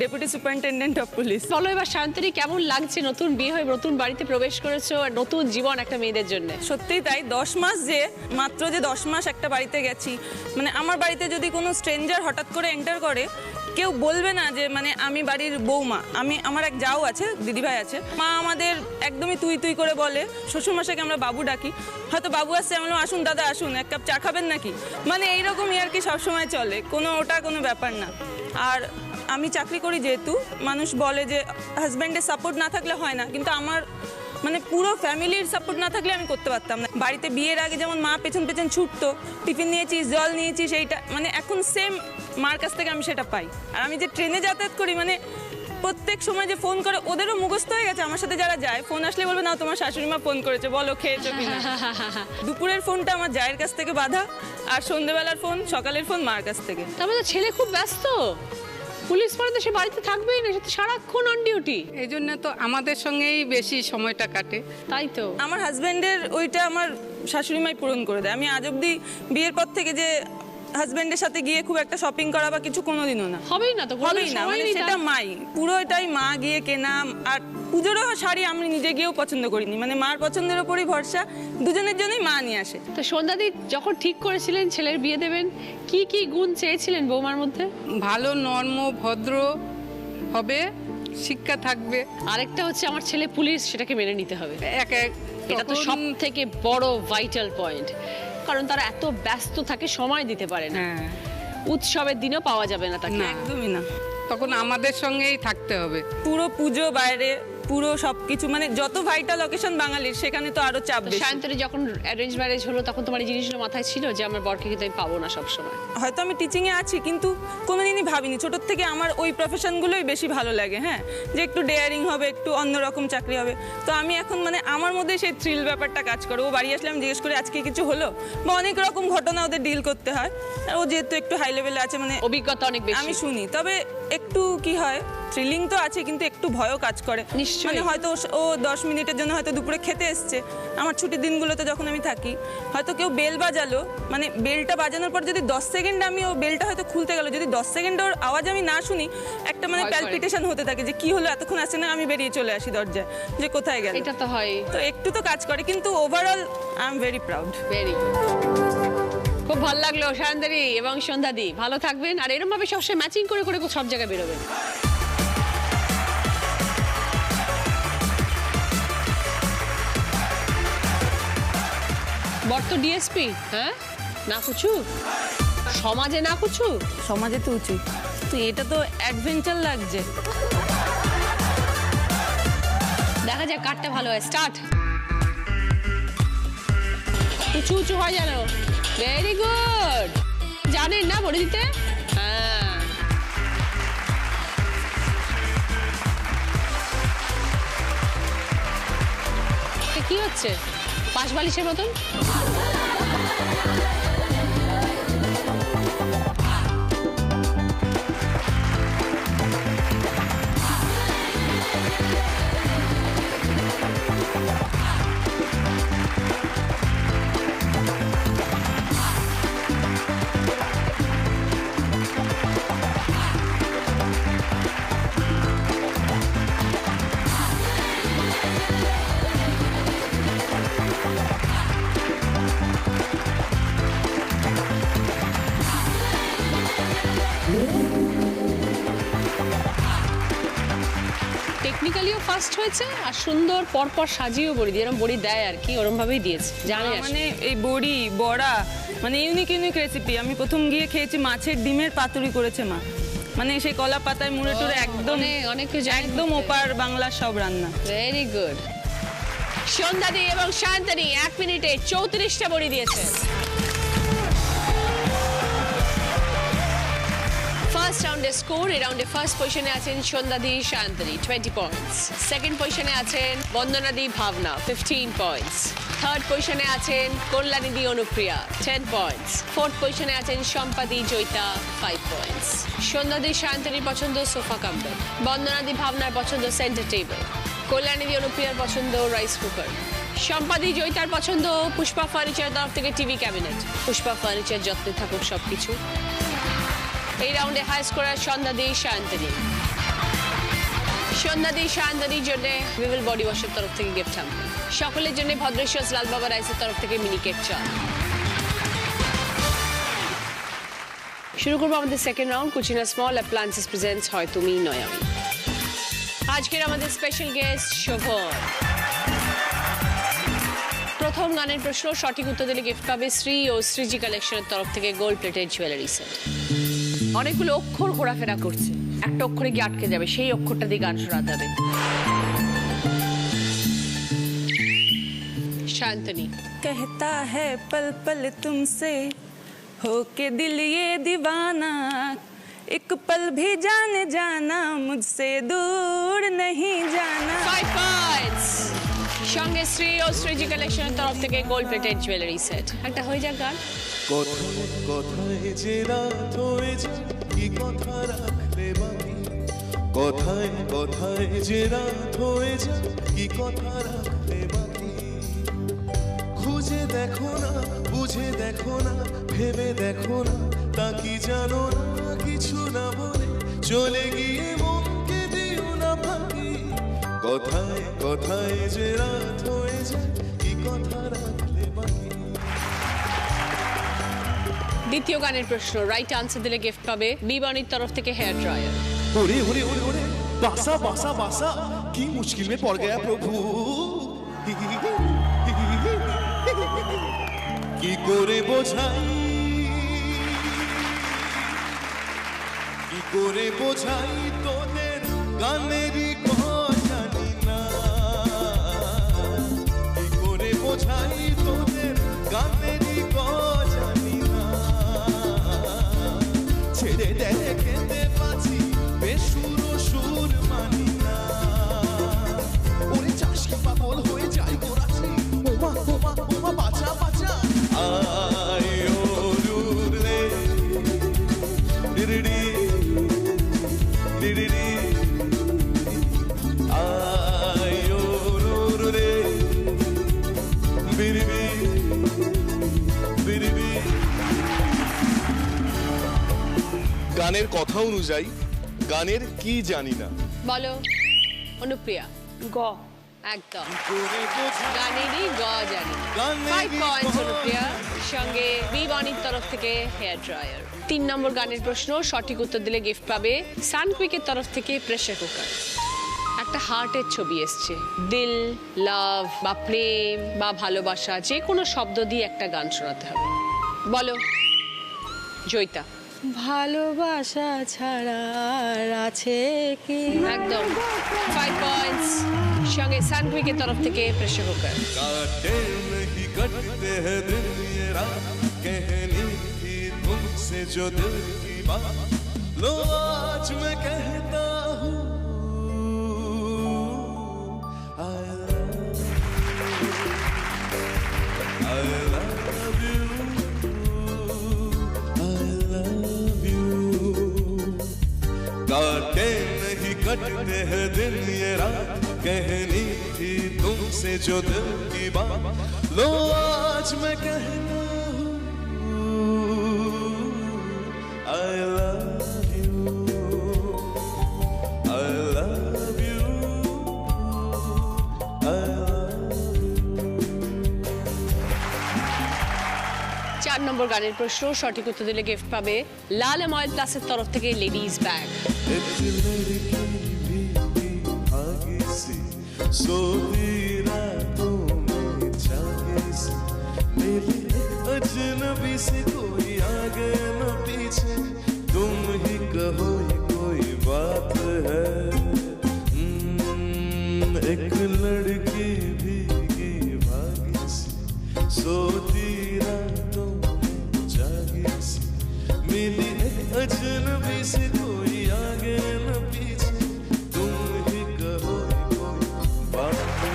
ডেপুটি সুপারিনটেন্ডেন্ট অফ পুলিশ। বলো এবার শান্তরি, কেমন লাগছে নতুন বিয়ে হয়ে নতুন বাড়িতে প্রবেশ করেছো, নতুন জীবন একটা মেয়েদের জন্য? সত্যিই তাই, 10 মাস যে মাত্র যে 10 মাস একটা বাড়িতে গেছি, মানে আমার বাড়িতে যদি কোনো স্ট্রেঞ্জার হঠাৎ করে এন্টার করে, কেউ বলবে না যে মানে আমি বাড়ির বৌমা। আমার এক যাও আছে, দিদিভাই আছে, মা আমাদের একদমই তুই তুই করে বলে। শ্বশুরমশাইকে আমরা বাবু ডাকি, হয়তো বাবু আসছে, আমি বললাম আসুন দাদা আসুন, 1 কাপ চা খাবেন নাকি, মানে এইরকমই আর কি সবসময় চলে, কোনো ব্যাপার না। আর আমি চাকরি করি যেহেতু, মানুষ বলে যে হাজব্যান্ডের সাপোর্ট না থাকলে হয় না, কিন্তু আমার মানে পুরো ফ্যামিলির সাপোর্ট না থাকলে আমি করতে পারতাম না। বাড়িতে বিয়ের আগে যেমন মা পেছন পেছন ছুটতো, টিফিন নিয়েছিস, জল নিয়েছিস, এইটা মানে এখন সেম মার কাছ থেকে আমি সেটা পাই। আর আমি যে ট্রেনে যাতায়াত করি, মানে প্রত্যেক সময় যে ফোন করে, ওদেরও মুখস্থ হয়ে গেছে। আমার সাথে যারা যায়, ফোন আসলে বলবে না তোমার শাশুড়ি মা ফোন করেছে, বলো খেয়েছো কিনা। দুপুরের ফোনটা আমার জায়ের কাছ থেকে বাধা, আর সন্ধ্যেবেলার ফোন, সকালের ফোন মার কাছ থেকে। তারপরে ছেলে খুব ব্যস্ত, পুলিশ পরে তো সে বাড়িতে থাকবেই না, সে তো সারাক্ষণ অন ডিউটি। এই জন্য তো আমাদের সঙ্গেই বেশি সময়টা কাটে। তাই তো আমার হাজব্যান্ডের ওইটা আমার শাশুড়ি মাই পূরণ করে দেয়। আমি আজ অব্দি বিয়ের পর থেকে যে হাজব্যান্ডের সাথে গিয়ে খুব একটা শপিং করা বা কিছু কোনোদিনও না, হবেই না তো, হবেই না, মানে সেটা মাই পুরো এটাই মা গিয়ে কেনা। আর পুজোরও শাড়ি আমি নিজে গিয়েও পছন্দ করিনি, মানে মার পছন্দের ওপরই ভরসা, দুজনের জন্যই মা নিয়ে আসে। তো সন্ধ্যাদি যখন ঠিক করেছিলেন ছেলের বিয়ে দেবেন, কি কি গুণ চেয়েছিলেন বৌমার মধ্যে? ভালো, নর্ম, ভদ্র হবে, শিক্ষা থাকবে। আরেকটা হচ্ছে আমার ছেলে পুলিশ, সেটাকে মেনে নিতে হবে। এটা তো তখন- সব থেকে বড় ভাইটাল পয়েন্ট, কারণ তারা এত ব্যস্ত থাকে, সময় দিতে পারে না। হ্যাঁ, উৎসবের দিনও পাওয়া যাবে না তাকে। না। একদমই না, তখন আমাদের সঙ্গেই থাকতে হবে। পুরো পুজো বাইরে, পুরো সবকিছু মানে যত ভাইটাল অকেশন বাঙালির সেখানে তো আরো চাপ বেশি। সায়ন্তনী যখন অ্যারেঞ্জ ম্যারেজ হলো তখন তোমার এই জিনিসগুলো মাথায় ছিল যে আমার বরকে কিন্তু আমি পাবো না সবসময়? হয়তো আমি টিচিংয়ে আছি কিন্তু কোনোদিনই ভাবিনি, ছোটোর থেকে আমার ওই প্রফেশনগুলোই বেশি ভালো লাগে। হ্যাঁ, যে একটু ডেয়ারিং হবে, একটু অন্যরকম চাকরি হবে। তো আমি এখন মানে আমার মধ্যে সেই থ্রিল ব্যাপারটা কাজ করে। ও বাড়ি আসলে আমি জিজ্ঞেস করি আজকে কিছু হলো, বা অনেক রকম ঘটনা ওদের ডিল করতে হয়। আর ও যেহেতু একটু হাই লেভেলে আছে, মানে অভিজ্ঞতা অনেক বেশি, আমি শুনি। তবে একটু কি হয়, থ্রিলিং তো আছে কিন্তু একটু ভয়ও কাজ করে। নিশ্চয়ই। মানে হয়তো ও 10 মিনিটের জন্য হয়তো দুপুরে খেতে এসছে, আমার ছুটির দিনগুলোতে যখন আমি থাকি, হয়তো কেউ বেল বাজালো, মানে বেলটা বাজানোর পর যদি 10 সেকেন্ড আমি ও বেলটা হয়তো খুলতে গেল, যদি 10 সেকেন্ড ওর আওয়াজ আমি না শুনি, একটা মানে ভয় করে। প্যালপিটেশন হতে থাকে যে কি হলো, এতক্ষণ আসছে না, আমি বেরিয়ে চলে আসি দরজায় যে কোথায় গেল। এটা তো হয়। তো একটু তো কাজ করে, কিন্তু overall I am very proud. Very good, খুব ভালো লাগলো সায়ন্তনী এবং সন্ধ্যাদি। ভালো থাকবেন আর এরকম ভাবে সবসময় ম্যাচিং করে করে সব জায়গায় বেরোবেন। বর তো ডিএসপি, হ্যাঁ, না কুছু সমাজে, না কুছু সমাজে তো উচিত। তো এটা তো অ্যাডভেঞ্চার লাগছে। দেখা যায় কাটটা ভালো হয়। স্টার্ট। উঁচু উঁচু হয় যেন। Very good. জানেন না বলে দিতে? হ্যাঁ, কি হচ্ছে পাশ বালিশের মতন? টেকনিক্যালিও ফার্স্ট হয়েছে আর সুন্দর পরপর সাজিয়েও বড়ি দিয়ে, এরকম বড়ি দেয় আর কি, ওরম ভাবেই দিয়েছে। জানে মানে এই বড়ি বড়া মানে ইউনিক ইউনিক রেসিপি। আমি প্রথম গিয়ে খেয়েছি মাছের ডিমের পাতুরি করেছে মা, মানে সেই কলা পাতায় মুড়ে টুড়ে একদম অনেক একদম ওপার বাংলার সব রান্না। Very good. সন্ধ্যাদি এবং সায়ন্তনী 1 মিনিটে 34টা বড়ি দিয়েছে। ফার্স্ট রাউন্ডের স্কোর, এই রাউন্ডে ফার্স্ট পজিশনে আছেন সন্ধ্যাদি সায়ন্তনী 20 পয়েন্টস, সেকেন্ড পজিশনে আছেন বন্দনাদি ভাবনা 15 পয়েন্টস, থার্ড পজিশনে আছেন কল্যাণীদি অনুপ্রিয়া 10 পয়েন্টস, ফোর্থ পজিশনে আছেন সম্পাদি জয়িতা 5 পয়েন্টস। সন্ধ্যাদি সায়ন্তনীর পছন্দ সোফা কাম বেড, বন্দনাদি ভাবনার পছন্দ সেন্টার টেবিল, কল্যাণীদি অনুপ্রিয়ার পছন্দ রাইস কুকার, সম্পাদি জয়িতার পছন্দ পুষ্পা ফার্নিচার তরফ থেকে টিভি ক্যাবিনেট। পুষ্পা ফার্নিচার যত্নে থাকুক সবকিছু। এই রাউন্ডে হাই স্কোরার সন্ধ্যাদি সায়ন্তনী। সন্ধ্যাদি সায়ন্তনীর জন্য উইভিল বডি ওয়াশের তরফ থেকে গিফট হাম, সকলের জন্য ভদ্রেশ্বর লাল বাবা রাইসের তরফ থেকে মিনি কেক চা। শুরু করবো আমাদের second round. Kutchina small appliances presents হয় তুমি নয় আমি। আজকের আমাদের স্পেশাল গেস্ট শোভন। প্রথম গানের প্রশ্ন, সঠিক উত্তর দিলে গিফট পাবে শ্রী ও শ্রীজি কালেকশনের তরফ থেকে গোল্ড প্লেটেড জুয়েলারি সেট। অনেকগুলো অক্ষর ঘোরাফেরা করছে, একটা অক্ষরে গিয়ে আটকে যাবে, সেই অক্ষরটা দিয়ে গান শোনাতে হবে। শান্তনী। कहता है पल पल तुमसे होके दिल ये दीवाना, एक पल भी जाने जाना मुझसे दूर नहीं जाना। 5 পয়েন্টস। সঙ্গে শ্রী ও শ্রীজি কালেকশনের তরফ থেকে গোল্ড প্লেটেড জুয়েলারি সেট। একটা হয়ে যাক গান। কথায় কথায় যে রাত হয়ে যায় কি কথা রাখলে বাকি, কথায় কথায় যে রাত হয়ে যায় কি কথা রাখলে বাকি, খুঁজে দেখো না বুঝে দেখো না ভেবে দেখো না তা কি জানো না, কিছু না বলে চলে গিয়ে মনকে দিও না ফাঁকি, কথায় কথায় যে রাত হয়ে যায় কি কথা রাখলে বাকি। দ্বিতীয় গানের প্রশ্ন, রাইট আনসার দিলে গিফট পাবে বিবানির তরফ থেকে হেয়ার ড্রায়ার। ओरे ओरे ओरे ओरे बासा बासा बासा की मुश्किल में पड़ गया प्रभु, की करे বোঝাই কি করে বোঝাই তোদের গানেরই জানি না, ডিডিডি আয়ো রে বিরিবি বিরিবি। গানের কথা অনুযায়ী গানের কি জানি না। বলো অনুপ্রিয়া। গ। একদম গানেরই গ জানি। 5 পয়েন্টস অনুপ্রিয়া। সঙ্গে বি বাণীর তরফ থেকে হেয়ার ড্রায়ার। 3 নম্বর গানের প্রশ্ন, সঠিক উত্তর দিলে গিফট পাবে সানকুইকের তরফ থেকে প্রেসার কুকার। একটা হার্টের ছবি এসছে, দিল, লাভ বা প্রেম বা ভালোবাসা, যে কোনো শব্দ দিয়ে একটা গান শোনাতে হবে। বলো জয়িতা। ভালোবাসা ছাড়া আর আছে কি? একদম 5 পয়েন্টস। সঙ্গে সানকুইকের তরফ থেকে প্রেসার কুকার। काटे नहीं कटते हैं दिन ये रात, कहनी थी तुमसे जो दिल की बात, लो आज मैं कहता हूँ I love you, I love you। काटे नहीं कटते हैं दिन ये रात, कहनी थी तुमसे जो दिल की बात, लो आज मैं कहता हूँ I love you, I love you, I love you। 4 নম্বর গানের প্রশ্ন, সঠিক উত্তর দিলে গিফট পাবে লাল অয়েল প্লাসের তরফ থেকে লেডিজ ব্যাগ। एक लड़की भीगी भागी सी, सोती रातों में जागी सी, मिली अजनबी से, कोई आगे न पीछे, तुम ही कहो ये कोई बात है। एक लड़की भीगी भागी सी, सोती रातों में जागी सी, मिली अजनबी से, कोई आगे न पीछे, तुम ही कहो कोई बात है।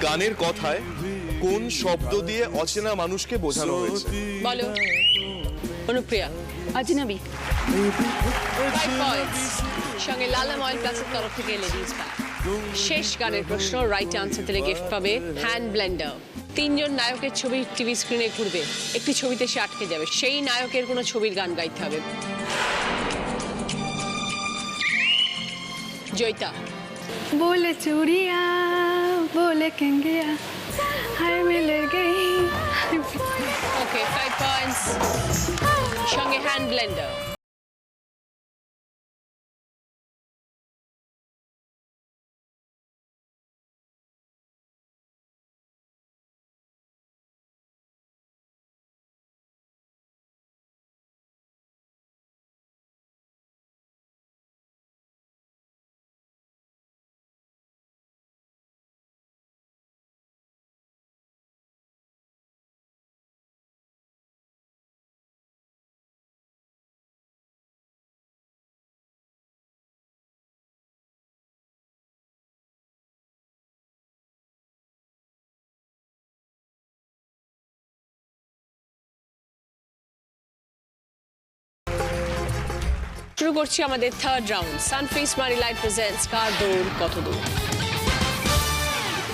গানের কথায় কোন শব্দ দিয়ে অচেনা মানুষকে বোঝানো হয়েছে? বলো অনুপ্রিয়া। আজনবি। 5 পয়েন্টস। সঙ্গে লাল অয়েল প্লাসের তরফ থেকে লেডিজ ব্যাগ। শেষ গানের প্রশ্ন, রাইট আনসার দিলে গিফট পাবে হ্যান্ড ব্লেন্ডার। 3 জন নায়কের ছবি টিভি স্ক্রিনে ঘুরবে, একটি ছবিতে সে আটকে যাবে, সেই নায়কের কোনো ছবির গান গাইতে হবে। জয়িতা। बोले चूड़िया बोले कंगिया हाय मिल गई। ওকে 5 পয়েন্টস। সঙ্গে হ্যান্ড ব্লেন্ডার। শুরু করছি আমাদের থার্ড রাউন্ড। সানফেস মারিলাইট প্রেজেন্টস কার দৌড় কত দূর।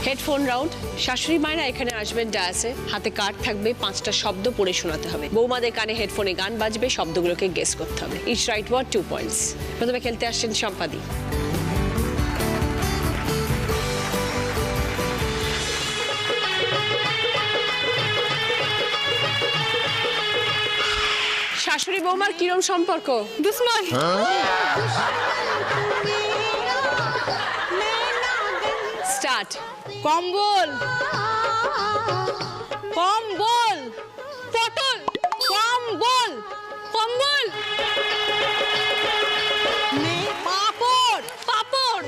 Headphone round. শাশুড়ি মায়েরা এখানে আসবেন ডায়াসে, হাতে কার্ড থাকবে, 5টা শব্দ পড়ে শোনাতে হবে। বৌমাদের কানে হেডফোনে গান বাজবে, শব্দগুলোকে গেস করতে হবে। Each right word 2 points. প্রথমে খেলতে আসছেন সম্পাদি। শাশুড়ি বৌমার কিরম সম্পর্ক? दुश्मन। স্টার্ট। কম্বল, কম্বল, পটল। কম্বল, কম্বল। পাপড়, পাপড়।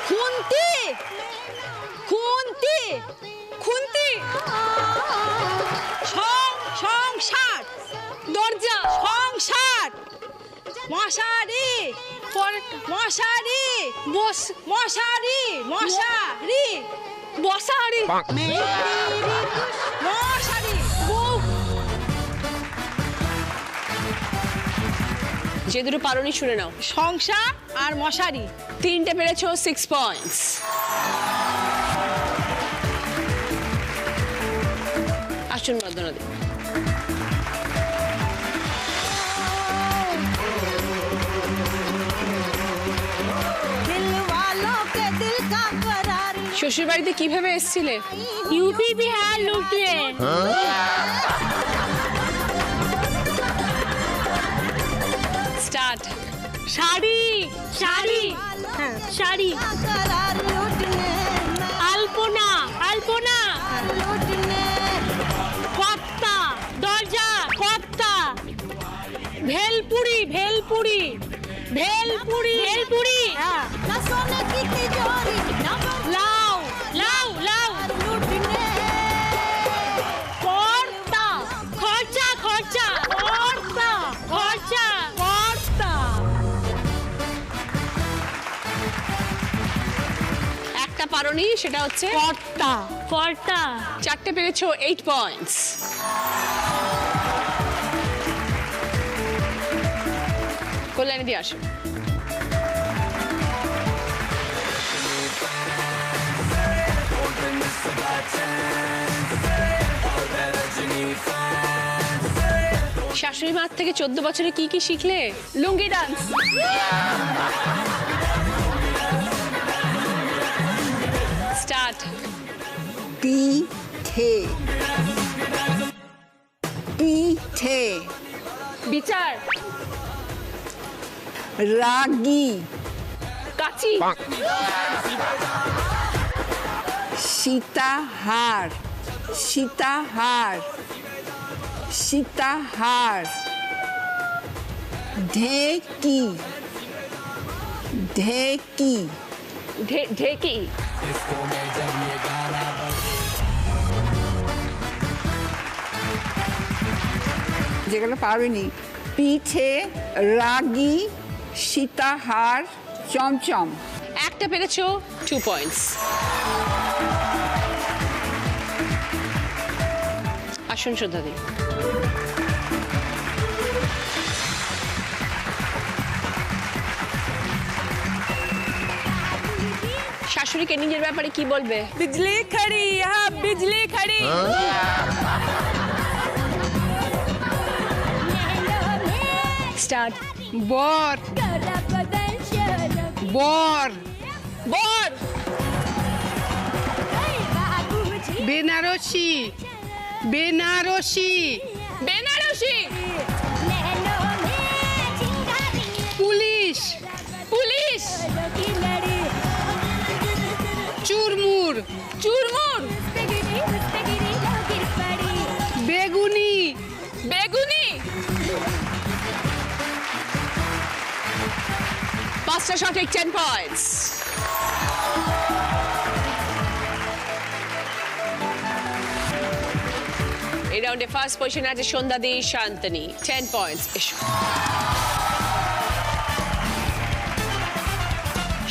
খুন্তি, খুন্তি, খুন্তি। সংসার, দরজা। সংসার, মশারি, মশারি, মশারি, মশারি, বসারি। মশারি, যে দুটো পারোনি শুনে নাও। সংসার আর মশারি। 3টে পেরেছো, 6 পয়েন্টস। আসুন বন্দনাদি। শ্বশুর বাড়িতে কিভাবে এসেছিলে? यूपी बिहार लूट ले। স্টার্ট। শাড়ি শাড়ি শাড়ি আলপনা আলপনা কর্তা দরজা কর্তা ভেলপুরি ভেলপুরি ভেলপুরি ভেলপুরি লাউ লাউ লাউ কর্তা খরচা খরচা কর্তা খরচা কর্তা একটা পারোনি, সেটা হচ্ছে কর্তা কর্তা 4টে পেরেছো, 8 পয়েন্টস। কল্যাণীদি আসুন। শাশুড়ি মার থেকে 14 বছরে কি কি শিখলে? লুঙ্গি ডান্স। স্টার্ট। পিঠে পিঠে বিচার। রাগী কাচি। সীতাহার সীতাহার সীতাহার ঢেকি ঢেকি ঢেকি। যেগুলো পারিনি, পিঠে, রাগী, সীতাহার, চমচম। একটা পেরেছো, 2 পয়েন্টস। আসুন শ্রদ্ধাদি। শাশুড়িকে নিজের ব্যাপারে কি বলবে? बिजली खड़ी यहाँ बिजली खड़ी। স্টার্ট। বর বর বর। বেনারসি বেনারসি বেনারসি। Police police. চুরমুর চুরমুর। বেগুনি বেগুনি। 5টা সঠিক, 10 পয়েন্টস। এই রাউন্ডে ফার্স্ট পজিশনে আছে সন্ধ্যাদি শান্তনী, 10 পয়েন্টস। এসো।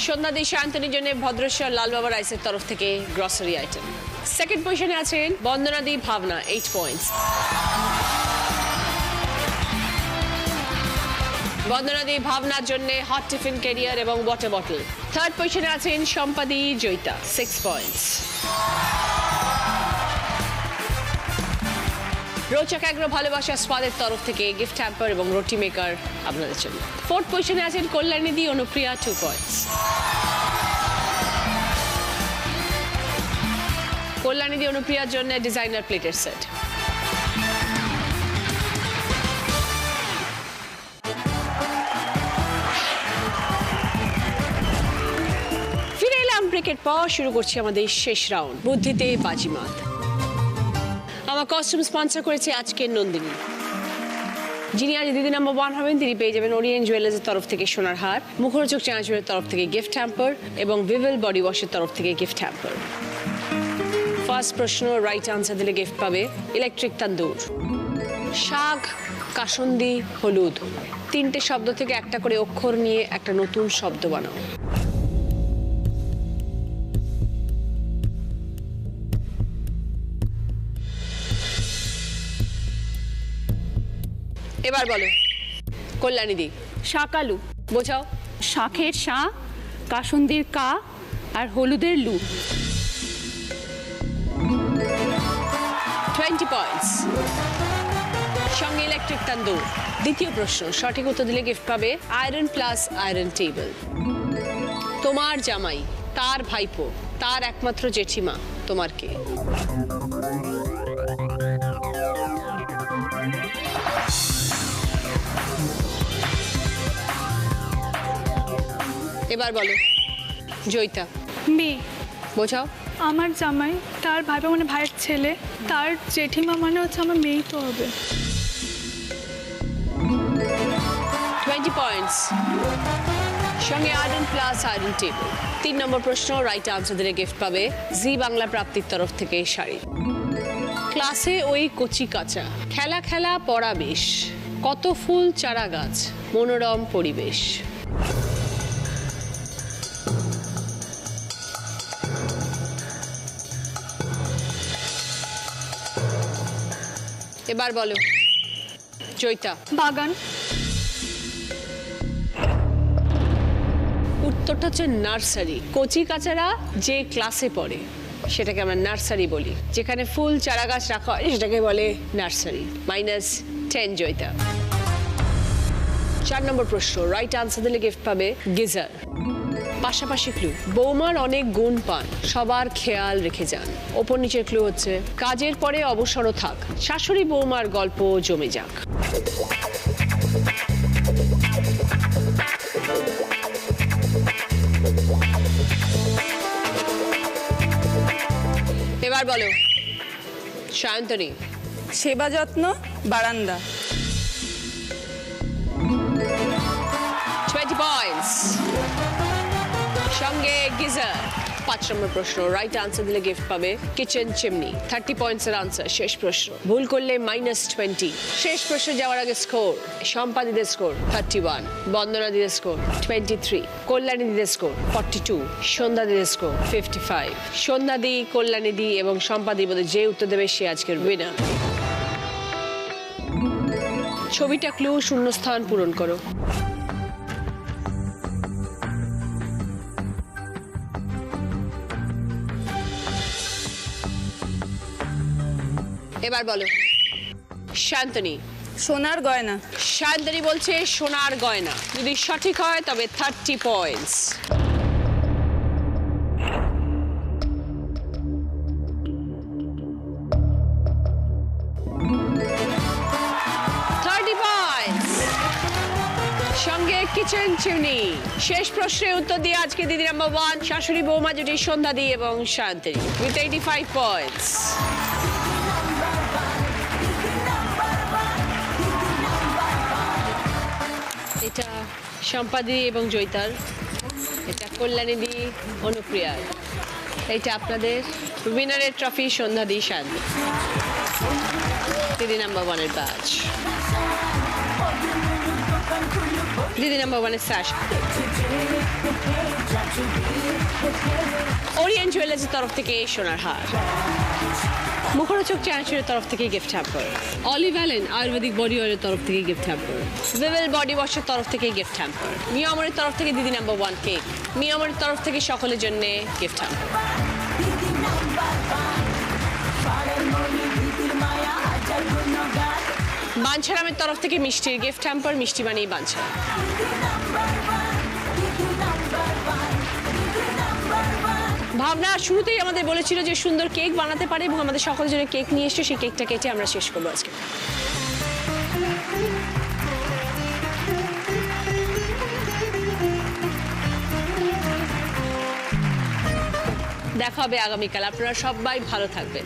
সন্ধ্যাদি শান্তনীর জন্য ভদ্রেশ্বর লাল বাবা রাইসের তরফ থেকে গ্রসারি আইটেম। সেকেন্ড পজিশনে আছেন বন্দনাদি ভাবনা, 8 পয়েন্টস। বন্দনাদি ভাবনার জন্য হট টিফিন ক্যারিয়ার এবং ওয়াটার বটল। থার্ড পজিশনে আছেন সম্পাদি জয়িতা, 6 পয়েন্টস। রোচক এগ্রো ভালোবাসা স্বাদের তরফ থেকে গিফট হ্যাম্পার এবং রুটি মেকার আপনাদের জন্য। ফোর্থ পজিশনে আছেন কল্যাণীদি অনুপ্রিয়া, 2 পয়েন্টস। কল্যাণীদি অনুপ্রিয়ার জন্য ডিজাইনার প্লেটের সেট। ফিরে এলাম ব্রেকের পর, শুরু করছি আমাদের শেষ রাউন্ড, বুদ্ধিতে বাজিমাত। আমার কস্টিউম স্পন্সর করেছে আজকের নন্দিনী। যিনি আজ দিদি নাম্বার 1 হবেন তিনি পেয়ে যাবেন ওরিয়েন্ট জুয়েলার্সের তরফ থেকে সোনার হার, মুখরোচক চানাচুরের তরফ থেকে গিফট হ্যাম্পার এবং ভিভেল বডি ওয়াশের তরফ থেকে গিফট হ্যাম্পার। ফার্স্ট প্রশ্ন রাইট আনসার দিলে গিফট পাবে ইলেকট্রিক তান্দুর। শাক, কাসুন্দি, হলুদ, 3টে শব্দ থেকে একটা করে অক্ষর নিয়ে একটা নতুন শব্দ বানাও। এবার বলো। কল্যাণী দি, শাকালু। বোঝাও। শাখের শা, কাসন্দির কা, আর হলুদের লু। 20 পয়েন্টস। সঙ্গে ইলেকট্রিক তান্দুর। দ্বিতীয় প্রশ্ন, সঠিক উত্তর দিলে গিফট পাবে আয়রন প্লাস আয়রন টেবিল। তোমার জামাই, তার ভাইপো, তার একমাত্র জেঠিমা তোমার কে? এবার বলো জয়িতা। মেয়ে। বোঝাও। আমার জামাই, তার ভাইপো মানে ভাইয়ের ছেলে, তার জেঠিমা মানে হচ্ছে আমার মেয়েই তো হবে। 20 পয়েন্টস। সঙ্গে আয়রন প্লাস আয়রন টেবিল। 3 নম্বর প্রশ্ন, রাইট আনসার দিলে গিফট পাবে জি বাংলা প্রাপ্তির তরফ থেকে শাড়ি। ক্লাসে ওই কচি কাঁচা, খেলা খেলা পড়া বেশ, কত ফুল চারা গাছ, মনোরম পরিবেশ। এবার বলো জয়িতা। বাগান। উত্তরটা হচ্ছে নার্সারি। কচি কাচারা যে ক্লাসে পড়ে সেটাকে আমরা নার্সারি বলি, যেখানে ফুল চারা গাছ রাখা হয় সেটাকে বলে নার্সারি। -10 জয়িতা। 4 নম্বর প্রশ্ন, রাইট আনসার দিলে গিফট পাবে গিজার। পাশাপাশি ক্লু, বৌমার অনেক গুণ পান, সবার খেয়াল রেখে যান। ওপর নিচের ক্লু হচ্ছে কাজের পরে অবসরও থাক, শাশুড়ি বৌমার গল্প জমে যাক। এবার বলো সায়ন্তনী। সেবা যত্ন, বারান্দা। 20 পয়েন্টস। সঙ্গে গিজার। 5 নম্বর প্রশ্ন, রাইট আনসার দিলে গিফট পাবে কিচেন চিমনি। 30 পয়েন্টসের আনসার। শেষ প্রশ্ন, ভুল করলে -20। শেষ প্রশ্ন যাওয়ার আগে স্কোর, শম্পা দিদের স্কোর 31, বন্দনা দিদের স্কোর 23, কল্যাণী দিদের স্কোর 42, সন্ধ্যা দিদের স্কোর 55। সন্ধ্যা দি, কল্যাণী দি এবং শম্পা দি বলে যে উত্তর দেবে সে আজকের উইনার। ছবিটা ক্লু, শূন্যস্থান পূরণ করো। এবার বলো শান্তনী। সোনার গয়না। শান্তনী বলছে সোনার গয়না। যদি সঠিক হয় তবে 30 পয়েন্টস। সঙ্গে কিচেন চিমনি। শেষ প্রশ্নের উত্তর দিয়ে আজকে দিদি নাম্বার 1 শাশুড়ি বৌমা জুটি সন্ধ্যা দি এবং শান্তনী উইথ 85 পয়েন্টস। এটা শম্পাদি এবং জয়িতার, এটা কল্যাণী দি, অনুপ্রিয়ার, এটা আপনাদের উইনারের ট্রফি সন্ধ্যা দি শান্তী। দিদি নাম্বার 1-এর ব্যাচ, দিদি নাম্বার 1-এর স্যাশ। ওরিয়েন্ট জুয়েলার্সের তরফ থেকে সোনার হার, মুখরোচক চ্যানেলের তরফ থেকে gift hamper, olive Allen ayurvedic body অয়েলের তরফ থেকে গিফট হ্যাম্পার, ভিভেল বডি ওয়াশের তরফ থেকে গিফট হ্যাম্পার, মিয়ামরের তরফ থেকে দিদি নাম্বার 1 কেক, মিয়ামরের তরফ থেকে সকলের জন্য গিফট হ্যাম্পার। বাঞ্ছারামের তরফ থেকে মিষ্টির গিফট হ্যাম্পার, মিষ্টি বানিয়ে বাঞ্ছা। ভাবনা শুরুতেই আমাদের বলেছিল যে সুন্দর কেক বানাতে পারে এবং আমাদের সকলের জন্য কেক নিয়ে এসছে, সেই কেকটা কেটে আমরা শেষ করবো আজকে। দেখা হবে আগামীকাল। আপনারা সবাই ভালো থাকবেন।